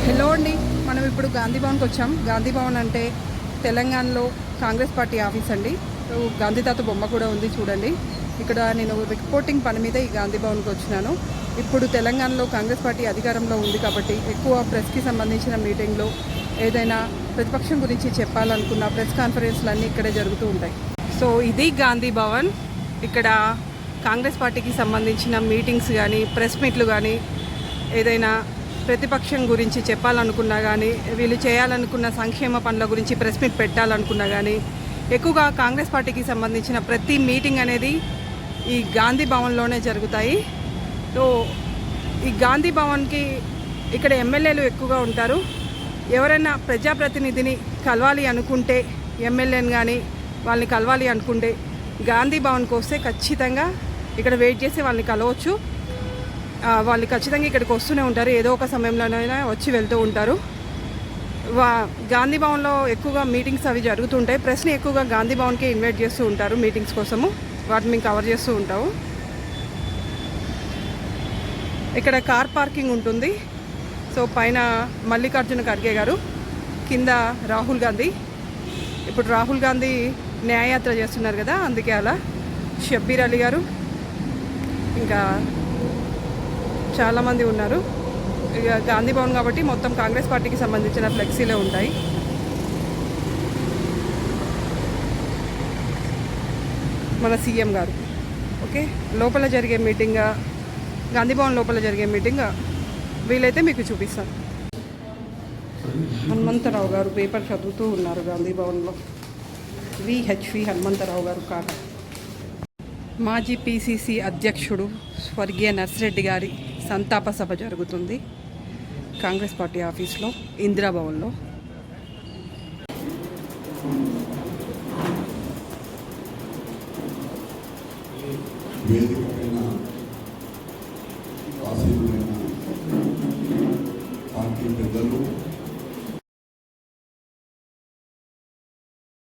Hello అండి, మనం ఇప్పుడు గాంధీ భవన్కి వచ్చాం. గాంధీ భవన్ అంటే తెలంగాణలో కాంగ్రెస్ పార్టీ ఆఫీస్ అండి. గాంధీ తాత బొమ్మ కూడా ఉంది చూడండి. ఇక్కడ నేను రిపోర్టింగ్ పని మీద ఈ గాంధీ భవన్కి వచ్చినాను. ఇప్పుడు తెలంగాణలో కాంగ్రెస్ పార్టీ అధికారంలో ఉంది కాబట్టి ఎక్కువ ప్రెస్కి సంబంధించిన మీటింగ్లో ఏదైనా ప్రతిపక్షం గురించి చెప్పాలనుకున్న ప్రెస్ కాన్ఫరెన్స్లు అన్నీ ఇక్కడే జరుగుతూ ఉంటాయి. సో ఇది గాంధీ భవన్. ఇక్కడ కాంగ్రెస్ పార్టీకి సంబంధించిన మీటింగ్స్ కానీ ప్రెస్ మీట్లు కానీ ఏదైనా ప్రతిపక్షం గురించి చెప్పాలనుకున్నా కానీ వీళ్ళు చేయాలనుకున్న సంక్షేమ పనుల గురించి ప్రెస్ మీట్ పెట్టాలనుకున్నా కానీ ఎక్కువగా కాంగ్రెస్ పార్టీకి సంబంధించిన ప్రతి మీటింగ్ అనేది ఈ గాంధీ భవన్లోనే జరుగుతాయి. సో ఈ గాంధీ భవన్కి ఇక్కడ ఎమ్మెల్యేలు ఎక్కువగా ఉంటారు. ఎవరైనా ప్రజాప్రతినిధిని కలవాలి అనుకుంటే ఎమ్మెల్యేని కానీ వాళ్ళని కలవాలి అనుకుంటే గాంధీ భవన్కి వస్తే ఖచ్చితంగా ఇక్కడ వెయిట్ చేసి వాళ్ళని కలవచ్చు. వాళ్ళు ఖచ్చితంగా ఇక్కడికి వస్తూనే ఉంటారు, ఏదో ఒక సమయంలోనైనా వచ్చి వెళ్తూ ఉంటారు. గాంధీ భవన్లో ఎక్కువగా మీటింగ్స్ అవి జరుగుతుంటాయి. ప్రెస్ని ఎక్కువగా గాంధీ భవన్కి ఇన్వైట్ చేస్తూ ఉంటారు మీటింగ్స్ కోసము. వాటిని మేము కవర్ చేస్తూ ఉంటాము. ఇక్కడ కార్ పార్కింగ్ ఉంటుంది. సో పైన మల్లికార్జున ఖర్గే గారు, కింద రాహుల్ గాంధీ. ఇప్పుడు రాహుల్ గాంధీ న్యాయయాత్ర చేస్తున్నారు కదా, అందుకే అలా. షబ్బీర్ అలీ గారు, ఇంకా చాలామంది ఉన్నారు. ఇక గాంధీ భవన్ కాబట్టి మొత్తం కాంగ్రెస్ పార్టీకి సంబంధించిన ఫ్లెక్సీలే ఉంటాయి. మన సీఎం గారు ఓకే లోపల జరిగే మీటింగ్, గాంధీ భవన్ లోపల జరిగే మీటింగ్ వీలైతే మీకు చూపిస్తాను. హనుమంతరావు గారు పేపర్ చదువుతూ ఉన్నారు గాంధీ భవన్లో. విహెచ్వి హనుమంతరావు గారు కాదు, మాజీ పిసిసి అధ్యక్షుడు స్వర్గీయ నర్సిరెడ్డి గారి సంతాప సభ జరుగుతుంది కాంగ్రెస్ పార్టీ ఆఫీస్లో, ఇందిరాభవన్లో. వేదికపైన ఆసీనులైన పార్టీ పెద్దలు,